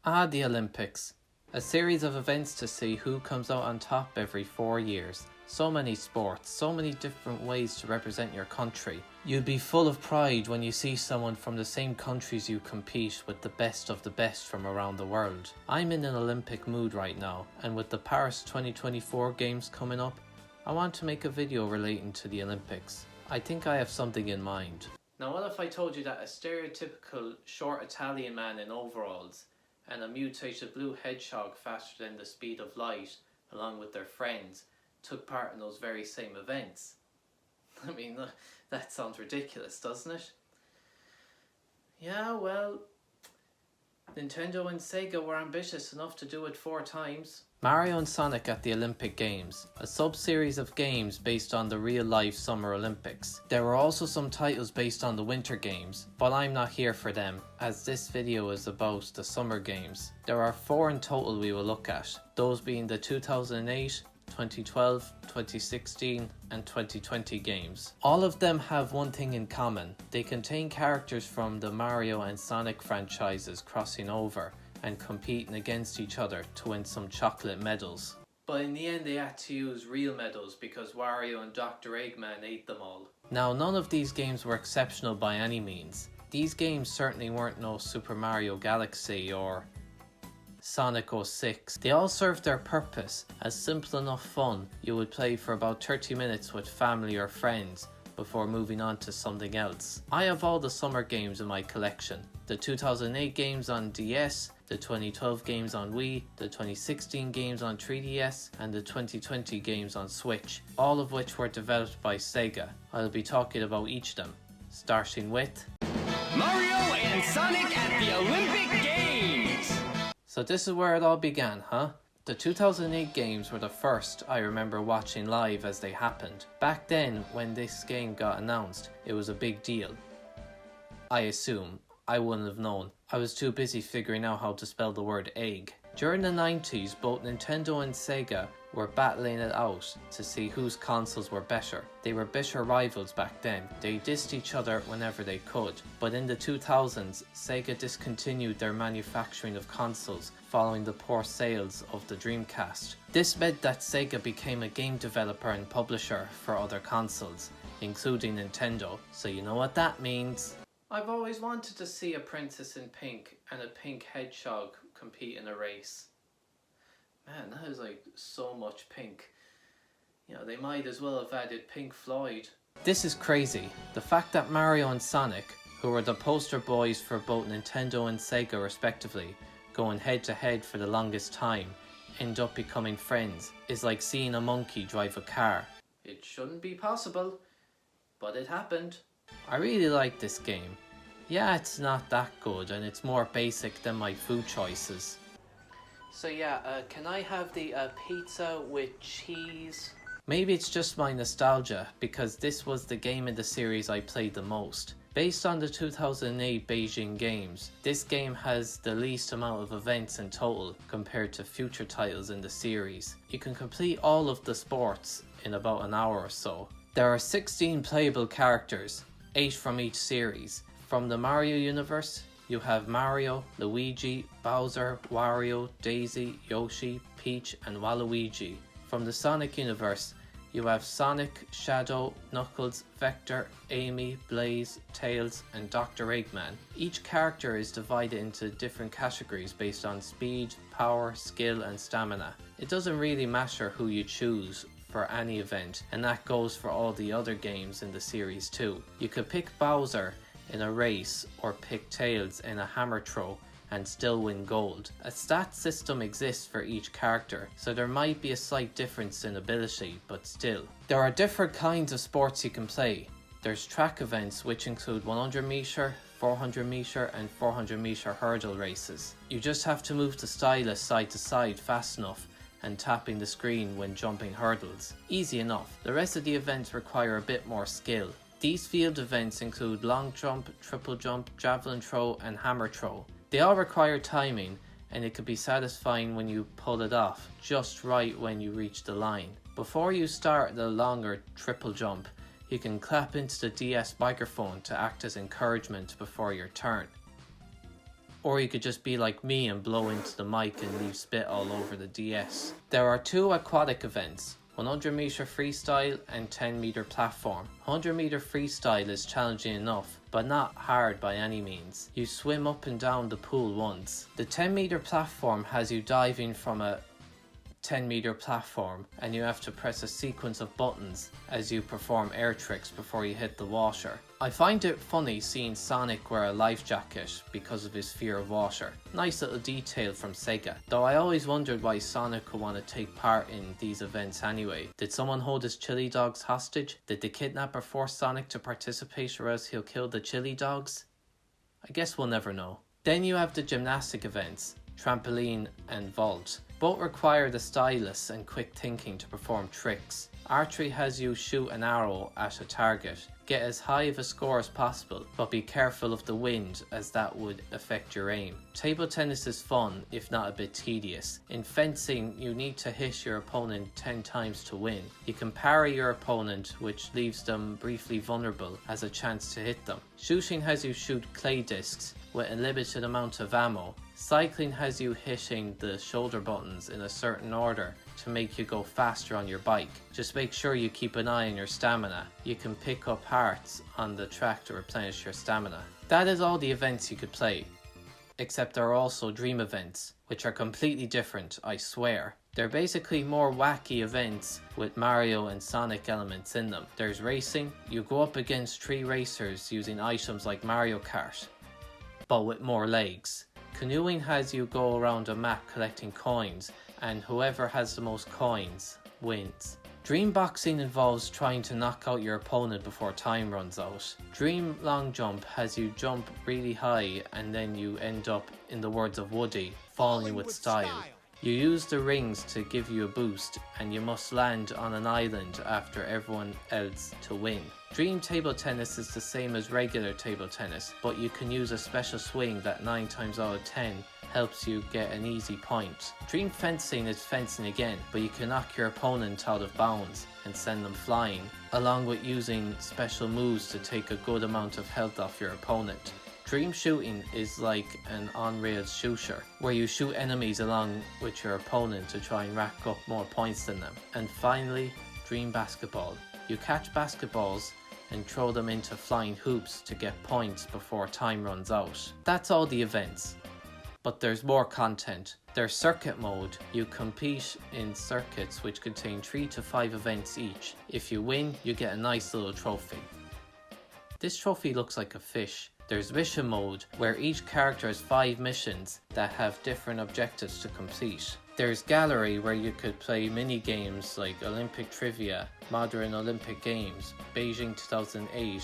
Ah, the Olympics. A series of events to see who comes out on top every 4 years. So many sports, so many different ways to represent your country. You'd be full of pride when you see someone from the same countries you compete with the best of the best from around the world. I'm in an Olympic mood right now, and with the Paris 2024 games coming up, I want to make a video relating to the Olympics. I think I have something in mind. Now what if I told you that a stereotypical short Italian man in overalls and a mutated blue hedgehog faster than the speed of light, along with their friends, took part in those very same events? I mean, that sounds ridiculous, doesn't it? Yeah, well, Nintendo and Sega were ambitious enough to do it 4 times. Mario and Sonic at the Olympic Games, a sub-series of games based on the real-life Summer Olympics. There were also some titles based on the Winter Games, but I'm not here for them, as this video is about the Summer Games. There are 4 in total we will look at, those being the 2008, 2012, 2016 and 2020 games. All of them have one thing in common. They contain characters from the Mario and Sonic franchises crossing over and competing against each other to win some chocolate medals. But in the end they had to use real medals because Wario and Dr. Eggman ate them all. Now none of these games were exceptional by any means. These games certainly weren't no Super Mario Galaxy or Sonic 06. They all served their purpose as simple enough fun you would play for about 30 minutes with family or friends before moving on to something else. I have all the summer games in my collection. The 2008 games on DS, the 2012 games on Wii, the 2016 games on 3DS, and the 2020 games on Switch, all of which were developed by Sega. I'll be talking about each of them, starting with Mario and Sonic at the Olympic Games! So this is where it all began, huh? The 2008 games were the first I remember watching live as they happened. Back then, when this game got announced, it was a big deal. I assume. I wouldn't have known. I was too busy figuring out how to spell the word egg. During the 90s, both Nintendo and Sega were battling it out to see whose consoles were better. They were bitter rivals back then. They dissed each other whenever they could. But in the 2000s, Sega discontinued their manufacturing of consoles following the poor sales of the Dreamcast. This meant that Sega became a game developer and publisher for other consoles, including Nintendo. So you know what that means. I've always wanted to see a princess in pink and a pink hedgehog compete in a race. Man, that is like so much pink. You know, they might as well have added Pink Floyd. This is crazy. The fact that Mario and Sonic, who were the poster boys for both Nintendo and Sega respectively, going head to head for the longest time, end up becoming friends, is like seeing a monkey drive a car. It shouldn't be possible, but it happened. I really like this game. Yeah, it's not that good and it's more basic than my food choices. So yeah, can I have the pizza with cheese? Maybe it's just my nostalgia, because this was the game in the series I played the most. Based on the 2008 Beijing games, this game has the least amount of events in total compared to future titles in the series. You can complete all of the sports in about an hour or so. There are 16 playable characters, 8 from each series. From the Mario universe, you have Mario, Luigi, Bowser, Wario, Daisy, Yoshi, Peach and Waluigi. From the Sonic universe, you have Sonic, Shadow, Knuckles, Vector, Amy, Blaze, Tails and Dr. Eggman. Each character is divided into different categories based on speed, power, skill and stamina. It doesn't really matter who you choose for any event, and that goes for all the other games in the series too. You could pick Bowser in a race or pick Tails in a hammer throw and still win gold. A stat system exists for each character, so there might be a slight difference in ability, but still. There are different kinds of sports you can play. There's track events which include 100 meter, 400 meter and 400 meter hurdle races. You just have to move the stylus side to side fast enough and tapping the screen when jumping hurdles. Easy enough. The rest of the events require a bit more skill. These field events include long jump, triple jump, javelin throw and hammer throw. They all require timing, and it can be satisfying when you pull it off just right when you reach the line. Before you start the longer triple jump, you can clap into the DS microphone to act as encouragement before your turn. Or you could just be like me and blow into the mic and leave spit all over the DS. There are 2 aquatic events, 100 meter freestyle and 10 meter platform. 100 meter freestyle is challenging enough, but not hard by any means. You swim up and down the pool once. The 10 meter platform has you diving from a 10 meter platform, and you have to press a sequence of buttons as you perform air tricks before you hit the water. I find it funny seeing Sonic wear a life jacket because of his fear of water. Nice little detail from Sega, though I always wondered why Sonic would want to take part in these events anyway. Did someone hold his chili dogs hostage? Did the kidnapper force Sonic to participate, or else he'll kill the chili dogs? I guess we'll never know. Then you have the gymnastic events, trampoline and vault. Both require the stylus and quick thinking to perform tricks. Archery has you shoot an arrow at a target. Get as high of a score as possible, but be careful of the wind as that would affect your aim. Table tennis is fun, if not a bit tedious. In fencing, you need to hit your opponent 10 times to win. You can parry your opponent, which leaves them briefly vulnerable as a chance to hit them. Shooting has you shoot clay discs with a limited amount of ammo. Cycling has you hitting the shoulder buttons in a certain order to make you go faster on your bike. Just make sure you keep an eye on your stamina. You can pick up hearts on the track to replenish your stamina. That is all the events you could play. Except there are also dream events, which are completely different, I swear. They're basically more wacky events with Mario and Sonic elements in them. There's racing. You go up against 3 racers using items like Mario Kart, but with more legs. Canoeing has you go around a map collecting coins, and whoever has the most coins wins. Dream boxing involves trying to knock out your opponent before time runs out. Dream long jump has you jump really high and then you end up, in the words of Woody, falling with style. You use the rings to give you a boost, and you must land on an island after everyone else to win. Dream table tennis is the same as regular table tennis, but you can use a special swing that 9 times out of 10 helps you get an easy point. Dream fencing is fencing again, but you can knock your opponent out of bounds and send them flying, along with using special moves to take a good amount of health off your opponent. Dream shooting is like an on-rails shooter, where you shoot enemies along with your opponent to try and rack up more points than them. And finally, dream basketball. You catch basketballs and throw them into flying hoops to get points before time runs out. That's all the events. But there's more content. There's circuit mode. You compete in circuits which contain 3 to 5 events each. If you win, you get a nice little trophy. This trophy looks like a fish. There's mission mode, where each character has 5 missions that have different objectives to complete. There's gallery, where you could play mini games like Olympic Trivia, Modern Olympic Games, Beijing 2008,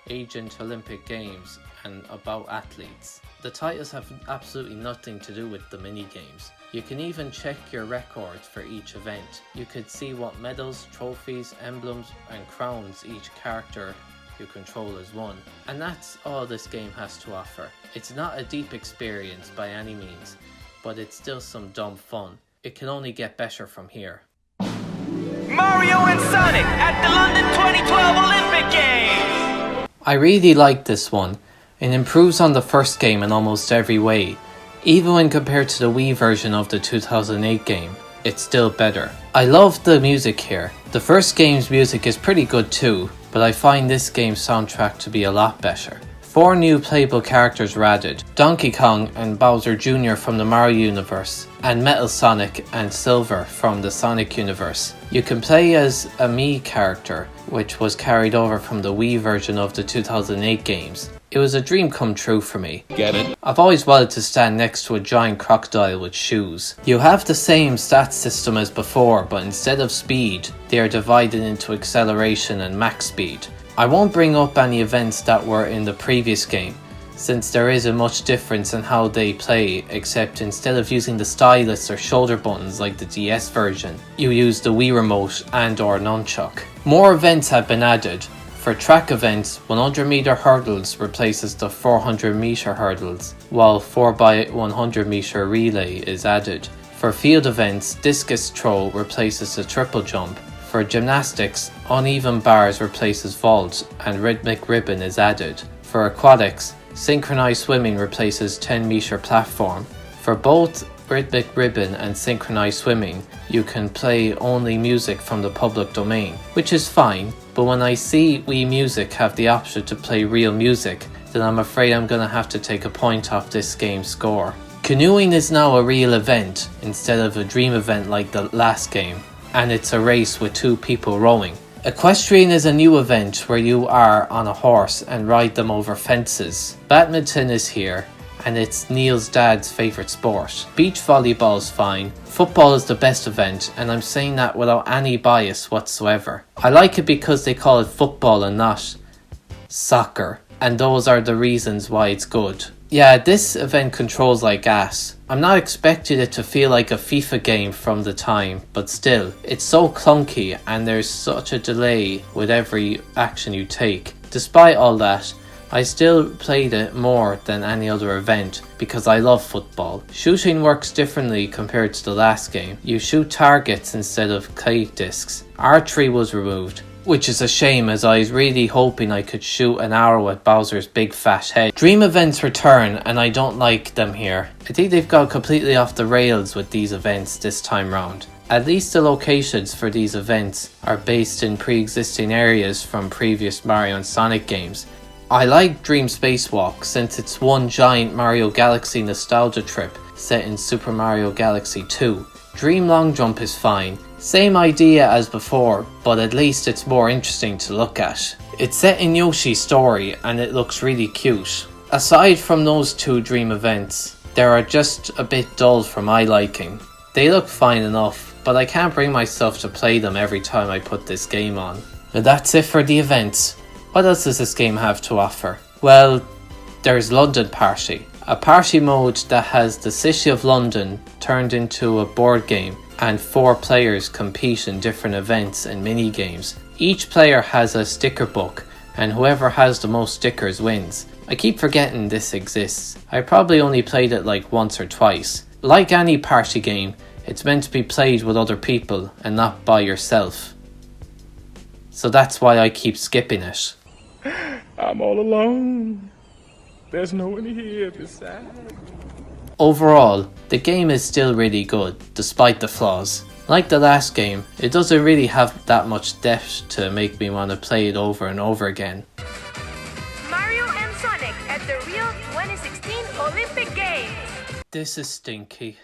Agent Olympic Games, and About Athletes. The titles have absolutely nothing to do with the mini games. You can even check your records for each event. You could see what medals, trophies, emblems, and crowns each character you control has won. And that's all this game has to offer. It's not a deep experience by any means, but it's still some dumb fun. It can only get better from here. Mario and Sonic at the London 2012 Olympic Games! I really like this one. It improves on the first game in almost every way. Even when compared to the Wii version of the 2008 game, it's still better. I love the music here. The first game's music is pretty good too, but I find this game's soundtrack to be a lot better. 4 new playable characters were added: Donkey Kong and Bowser Jr. from the Mario universe, and Metal Sonic and Silver from the Sonic universe. You can play as a Mii character, which was carried over from the Wii version of the 2008 games. It was a dream come true for me. Get it? I've always wanted to stand next to a giant crocodile with shoes. You have the same stats system as before, but instead of speed, they are divided into acceleration and max speed. I won't bring up any events that were in the previous game, since there isn't much difference in how they play, except instead of using the stylus or shoulder buttons like the DS version, you use the Wii remote and or nunchuck. More events have been added. For track events, 100 meter hurdles replaces the 400 meter hurdles, while 4x100 meter relay is added. For field events, discus throw replaces the triple jump. For gymnastics, uneven bars replaces vault and rhythmic ribbon is added. For aquatics, Synchronized swimming replaces 10-meter platform. For both Rhythmic Ribbon and Synchronized swimming, you can play only music from the public domain, which is fine, but when I see Wii Music have the option to play real music, then I'm afraid I'm gonna have to take a point off this game's score. Canoeing is now a real event instead of a dream event like the last game, and it's a race with 2 people rowing. Equestrian is a new event where you are on a horse and ride them over fences. Badminton is here, and it's Neil's dad's favourite sport. Beach volleyball's fine. Football is the best event, and I'm saying that without any bias whatsoever. I like it because they call it football and not soccer, and those are the reasons why it's good. Yeah, this event controls like gas. I'm not expecting it to feel like a FIFA game from the time, but still, it's so clunky and there's such a delay with every action you take. Despite all that, I still played it more than any other event because I love football. Shooting works differently compared to the last game. You shoot targets instead of clay discs. Archery was removed, which is a shame as I was really hoping I could shoot an arrow at Bowser's big fat head. Dream events return and I don't like them here. I think they've gone completely off the rails with these events this time round. At least the locations for these events are based in pre-existing areas from previous Mario and Sonic games. I like Dream Spacewalk since it's one giant Mario Galaxy nostalgia trip set in Super Mario Galaxy 2. Dream Long Jump is fine. Same idea as before, but at least it's more interesting to look at. It's set in Yoshi's story and it looks really cute. Aside from those 2 dream events, they are just a bit dull for my liking. They look fine enough, but I can't bring myself to play them every time I put this game on. And that's it for the events. What else does this game have to offer? Well, there's London Party, a party mode that has the City of London turned into a board game and 4 players compete in different events and mini games. Each player has a sticker book and whoever has the most stickers wins. I keep forgetting this exists. I probably only played it like once or twice. Like any party game, it's meant to be played with other people and not by yourself. So that's why I keep skipping it. I'm all alone. There's no one here beside. Overall, the game is still really good, despite the flaws. Like the last game, it doesn't really have that much depth to make me want to play it over and over again. Mario and Sonic at the Rio 2016 Olympic Games. This is stinky.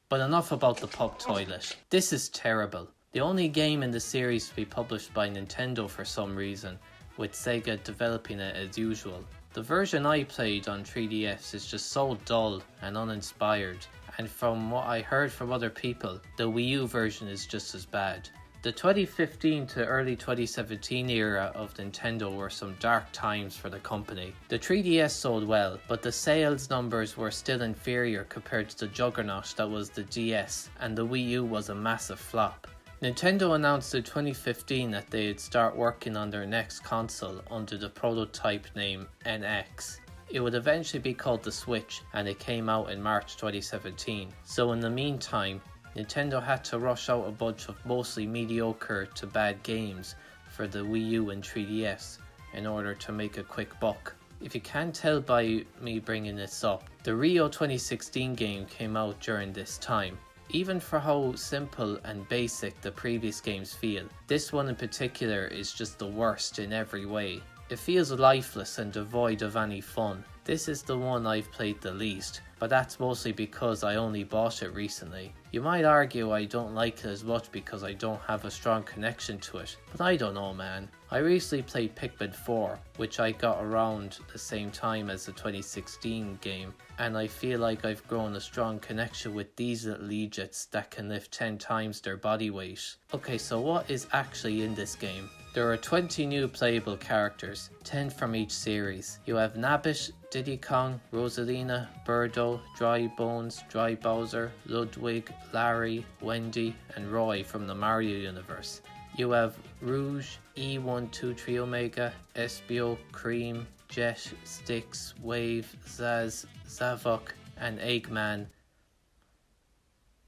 But enough about the pub toilet. This is terrible. The only game in the series to be published by Nintendo for some reason, with Sega developing it as usual. The version I played on 3DS is just so dull and uninspired, and from what I heard from other people, the Wii U version is just as bad. The 2015 to early 2017 era of Nintendo were some dark times for the company. The 3DS sold well, but the sales numbers were still inferior compared to the juggernaut that was the DS, and the Wii U was a massive flop. Nintendo announced in 2015 that they'd start working on their next console under the prototype name NX. It would eventually be called the Switch, and it came out in March 2017. So in the meantime, Nintendo had to rush out a bunch of mostly mediocre to bad games for the Wii U and 3DS in order to make a quick buck. If you can't tell by me bringing this up, the Rio 2016 game came out during this time. Even for how simple and basic the previous games feel, this one in particular is just the worst in every way. It feels lifeless and devoid of any fun. This is the one I've played the least, but that's mostly because I only bought it recently. You might argue I don't like it as much because I don't have a strong connection to it, but I don't know, man. I recently played Pikmin 4, which I got around the same time as the 2016 game, and I feel like I've grown a strong connection with these little Egypts that can lift 10 times their body weight. Okay, so what is actually in this game? There are 20 new playable characters, 10 from each series. You have Nabbit, Diddy Kong, Rosalina, Birdo, Dry Bones, Dry Bowser, Ludwig, Larry, Wendy, and Roy from the Mario universe. You have Rouge, E123 Omega, Espio, Cream, Jet, Styx, Wave, Zaz, Zavok, and Eggman.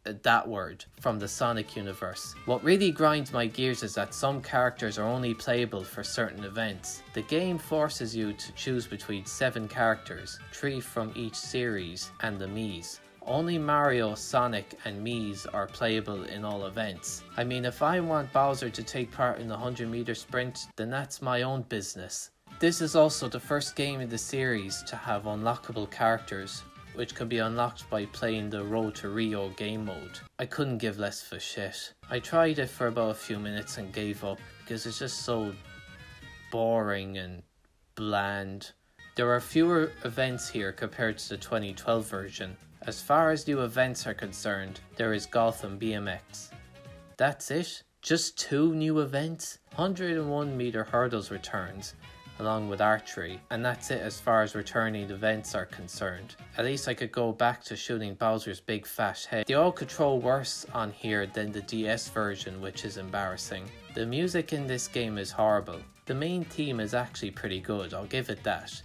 that word from the Sonic universe. What really grinds my gears is that some characters are only playable for certain events. The game forces you to choose between 7 characters, 3 from each series, and the Miis. Only Mario, Sonic, and Miis are playable in all events. I mean, if I want Bowser to take part in the 100-meter sprint, then that's my own business. This is also the first game in the series to have unlockable characters, which can be unlocked by playing the Road to Rio game mode. I couldn't give less of a shit. I tried it for about a few minutes and gave up because it's just so boring and bland. There are fewer events here compared to the 2012 version. As far as new events are concerned, there is Golf and BMX. That's it? Just 2 new events? 101 meter hurdles returns, along with Archery, and that's it as far as returning events are concerned. At least I could go back to shooting Bowser's big fat head. They all control worse on here than the DS version, which is embarrassing. The music in this game is horrible. The main theme is actually pretty good, I'll give it that.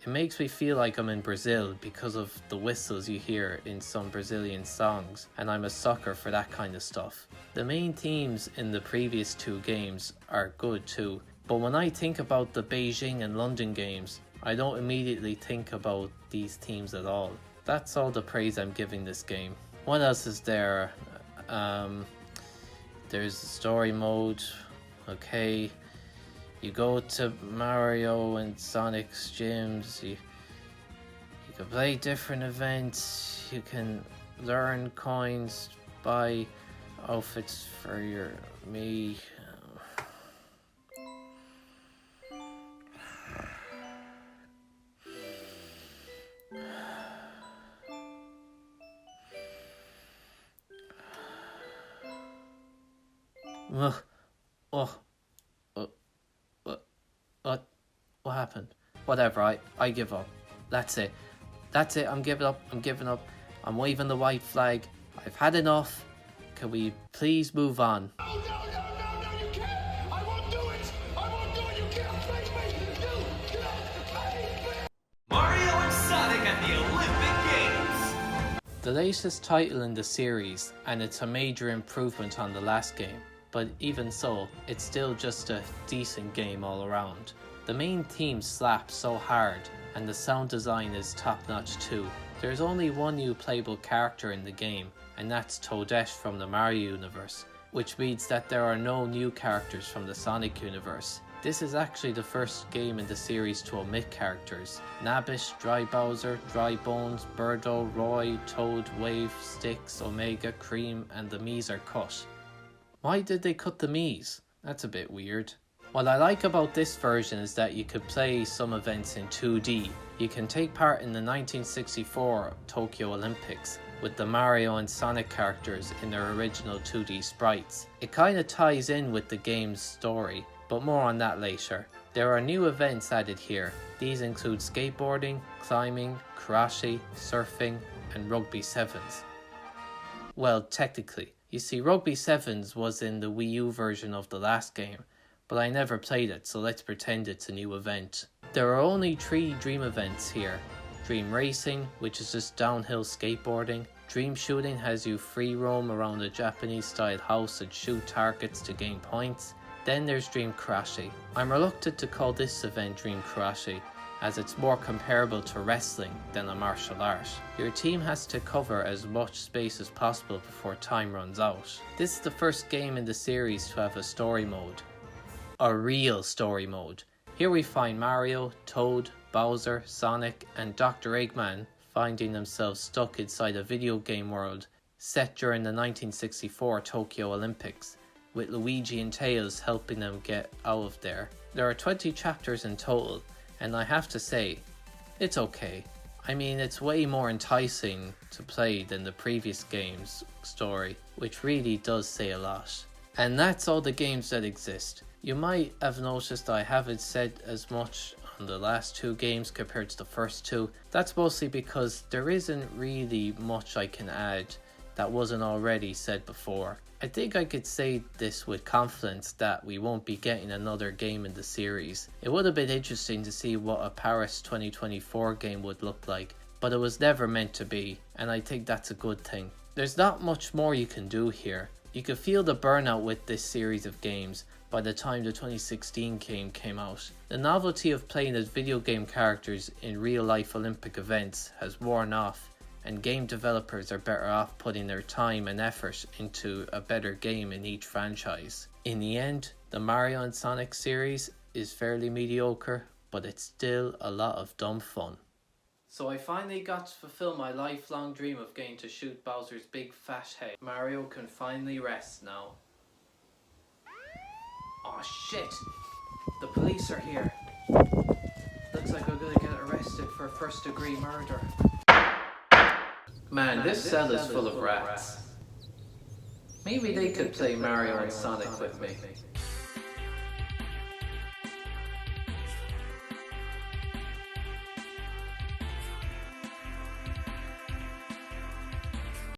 It makes me feel like I'm in Brazil because of the whistles you hear in some Brazilian songs, and I'm a sucker for that kind of stuff. The main themes in the previous 2 games are good too, but when I think about the Beijing and London games, I don't immediately think about these themes at all. That's all the praise I'm giving this game. What else is there? There's story mode, okay. You go to Mario and Sonic's gyms, you can play different events, you can learn coins, buy outfits for your Mii. What happened? Whatever, I give up. That's it. I'm giving up. I'm waving the white flag. I've had enough. Can we please move on? No, you can't! I won't do it! You can't make me! You can't make me! Mario and Sonic at the Olympic Games. The latest title in the series, and it's a major improvement on the last game, but even so, it's still just a decent game all around. The main theme slaps so hard, and the sound design is top notch too. There's only one new playable character in the game, and that's Toadette from the Mario universe, which means that there are no new characters from the Sonic universe. This is actually the first game in the series to omit characters. Nabish, Dry Bowser, Dry Bones, Birdo, Roy, Toad, Wave, Styx, Omega, Cream, and the Miis are cut. Why did they cut the Miis? That's a bit weird. What I like about this version is that you could play some events in 2D. You can take part in the 1964 Tokyo Olympics with the Mario and Sonic characters in their original 2D sprites. It kinda ties in with the game's story, but more on that later. There are new events added here. These include skateboarding, climbing, karate, surfing, and rugby sevens. Well, technically. You see, rugby sevens was in the Wii U version of the last game, but I never played it, so let's pretend it's a new event. There are only 3 Dream events here. Dream Racing, which is just downhill skateboarding. Dream Shooting has you free roam around a Japanese style house and shoot targets to gain points. Then there's Dream Karate. I'm reluctant to call this event Dream Karate, as it's more comparable to wrestling than a martial art. Your team has to cover as much space as possible before time runs out. This is the first game in the series to have a story mode. A real story mode. Here we find Mario, Toad, Bowser, Sonic, and Dr. Eggman finding themselves stuck inside a video game world set during the 1964 Tokyo Olympics, with Luigi and Tails helping them get out of there. There are 20 chapters in total, and I have to say, it's okay. I mean, it's way more enticing to play than the previous game's story, which really does say a lot. And that's all the games that exist. You might have noticed I haven't said as much on the last 2 games compared to the first 2. That's mostly because there isn't really much I can add that wasn't already said before. I think I could say this with confidence that we won't be getting another game in the series. It would have been interesting to see what a Paris 2024 game would look like, but it was never meant to be, and I think that's a good thing. There's not much more you can do here. You could feel the burnout with this series of games by the time the 2016 game came out. The novelty of playing as video game characters in real life Olympic events has worn off, and game developers are better off putting their time and effort into a better game in each franchise. In the end, the Mario and Sonic series is fairly mediocre, but it's still a lot of dumb fun. So I finally got to fulfill my lifelong dream of getting to shoot Bowser's big fat head. Mario can finally rest now. Oh shit! The police are here. Looks like we're gonna get arrested for first-degree murder. Man, this cell is full of rats. Maybe they could play Mario and Sonic with me.